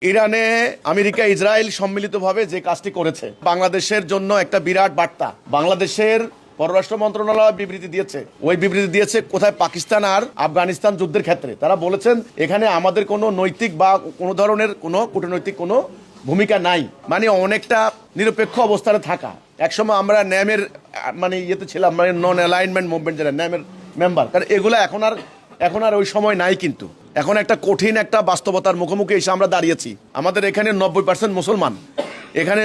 ইরানে America Israel সম্মিলিতভাবে যে কাজটি করেছে বাংলাদেশের জন্য একটা বিরাট বার্তা। বাংলাদেশের পররাষ্ট্র মন্ত্রণালয় বিবৃতি দিয়েছে, ওই বিবৃতি দিয়েছে কোথায় পাকিস্তান আর আফগানিস্তান যুদ্ধের ক্ষেত্রে তারা বলেছেন এখানে আমাদের কোনো নৈতিক বা কোনো ধরনের কোনো কূটনৈতিক কোনো ভূমিকা নাই, মানে অনেকটা নিরপেক্ষ অবস্থানে থাকা। একসময় আমরা ন্যামের মানে ইয়েতে ছিলাম, মানে নন অ্যালাইনমেন্ট মুভমেন্ট যেটা ন্যামের মেম্বার, কারণ এগুলো এখন আর ওই সময় নাই। কিন্তু এখন একটা কঠিন একটা বাস্তবতার মুখোমুখি এসে আমরা দাঁড়িয়েছি। আমাদের এখানে 90% মুসলমান, এখানে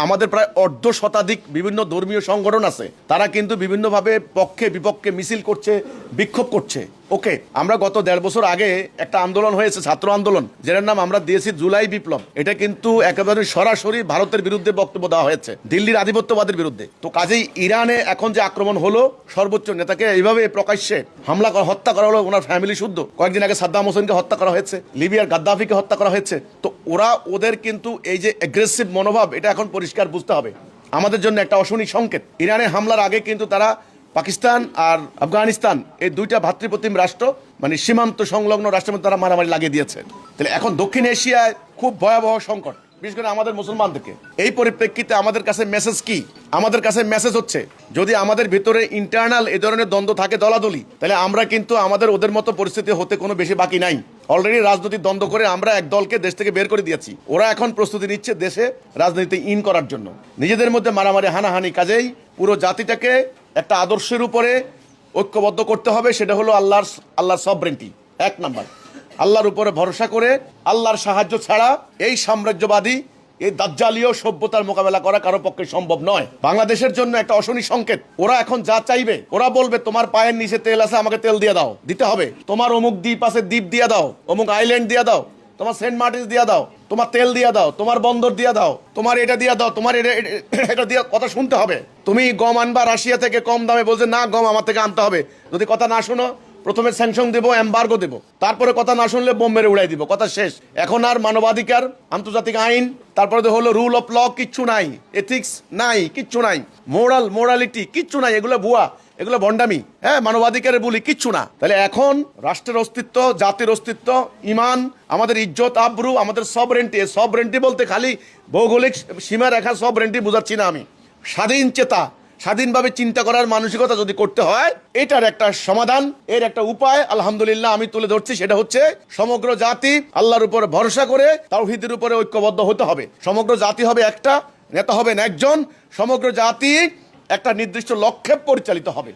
আমাদের প্রায় অর্ধ শতাধিক বিভিন্ন ধর্মীয় সংগঠন আছে, তারা কিন্তু বিভিন্নভাবে পক্ষে বিপক্ষে মিছিল করছে, বিক্ষোভ করছে। ওকে, আমরা গত 1.5 বছর আগে একটা আন্দোলন হয়েছে, ছাত্র আন্দোলন, যেটার নাম আমরা দিয়েছি জুলাই বিপ্লব। এটা কিন্তু একেবারে সরাসরি ভারতের বিরুদ্ধে বক্তব্য দেওয়া হয়েছে, দিল্লির আধিপত্যবাদের বিরুদ্ধে। তো কাজেই ইরানে এখন যে আক্রমণ হলো, সর্বোচ্চ নেতাকে এইভাবে প্রকাশ্যে হামলা করা, হত্যা করা হলো, ওনার ফ্যামিলি শুদ্ধ। কয়েকদিন আগে সাদ্দাম হোসেনকে হত্যা করা হয়েছে, লিবিয়ার গাদ্দাফিকে হত্যা করা হয়েছে। তো ওদের কিন্তু এই যে অ্যাগ্রেসিভ মনোভাব, এটা এখন পরিষ্কার বুঝতে হবে, আমাদের জন্য একটা অশনি সংকেত। ইরানে হামলার আগে কিন্তু তারা পাকিস্তান আর আফগানিস্তান এই দুইটা ভাতৃপ্রতিম রাষ্ট্র, মানে সীমান্ত সংলগ্ন রাষ্ট্রের মধ্যে তারা মারামারি লাগিয়ে দিয়েছে। তাহলে এখন দক্ষিণ এশিয়ায় খুব ভয়াবহ সংকট, বিশেষ করে আমাদের মুসলমানদেরকে। এই পরিপ্রেক্ষিতে আমাদের কাছে মেসেজ কি? আমাদের কাছে মেসেজ হচ্ছে, যদি আমাদের ভিতরে ইন্টারনাল এই ধরনের দ্বন্দ্ব থাকে, দলাদলি, তাহলে আমরা কিন্তু আমাদের ওদের মতো পরিস্থিতি হতে কোনো বেশি বাকি নাই। অলরেডি রাজনৈতিক দ্বন্দ্ব করে আমরা এক দলকে দেশ থেকে বের করে দিয়েছি, ওরা এখন প্রস্তুতি নিচ্ছে দেশে রাজনীতি ইন করার জন্য, নিজেদের মধ্যে মারামারি হানাহানি। কাজেই পুরো জাতিটাকে একটা আদর্শের উপরে ঐক্যবদ্ধ করতে হবে, সেটা হলো আল্লাহর সভরেন্টি। 1 নাম্বার, আল্লাহর উপরে ভরসা করে, আল্লাহর সাহায্য ছাড়া এই সাম্রাজ্যবাদী, এই দাজ্জালীয় সভ্যতার মোকাবেলা করা কারো পক্ষে সম্ভব নয়। বাংলাদেশের জন্য একটা অশনি সংকেত। ওরা এখন যা চাইবে, ওরা বলবে তোমার পায়ের নিচে তেল আছে, আমাকে তেল দিয়ে দাও, দিতে হবে। তোমার অমুক দ্বীপ আছে, দ্বীপ দিয়ে দাও, অমুক আইল্যান্ড দিয়ে দাও, তোমার সেন্ট মার্টিন দিয়ে দাও, তোমার তেল দিয়ে দাও, তোমার বন্দর দিয়ে দাও, তোমার এটা দিয়ে দাও, তোমার এটা দিয়ে। কথা শুনতে হবে। তুমি গম আনবা রাশিয়া থেকে কম দামে, বলছে না গম আমার থেকে আনতে হবে। যদি কথা না শোনো, প্রথমে স্যাংশন দেবো, এমবার্গো দেবো, তারপরে কথা না শুনলে বোম মেরে উড়াই দিব, কথা শেষ। এখন আর মানবাধিকার, আন্তর্জাতিক আইন, তারপরে হলো রুল অফ ল, কিচ্ছু নাই, এথিক্স নাই, কিচ্ছু নাই, মোরালিটি কিচ্ছু নাই, এগুলো ভুয়া, এগুলো ভণ্ডামি। হ্যাঁ, মানবাধিকারের বলি কিচ্ছু না। তাহলে এখন রাষ্ট্রের অস্তিত্ব, জাতির অস্তিত্ব, ইমান, আমাদের ইজ্জত আবরু, আমাদের সবরেন্টি বলতে খালি ভৌগোলিক সীমা রেখা সবরেন্টি বুঝাচ্ছি না আমি। স্বাধীন চেতা, স্বাধীনভাবে চিন্তা করার মানসিকতা যদি করতে হয়, এটার একটা সমাধান, এর একটা উপায় আলহামদুলিল্লাহ আমি তুলে ধরছি। সেটা হচ্ছে সমগ্র জাতি আল্লাহর উপরে ভরসা করে তাওহীদের উপরে ঐক্যবদ্ধ হতে হবে। সমগ্র জাতি হবে একটা, নেতা হবেন একজন, সমগ্র জাতি একটা নির্দিষ্ট লক্ষ্যে পরিচালিত হবে।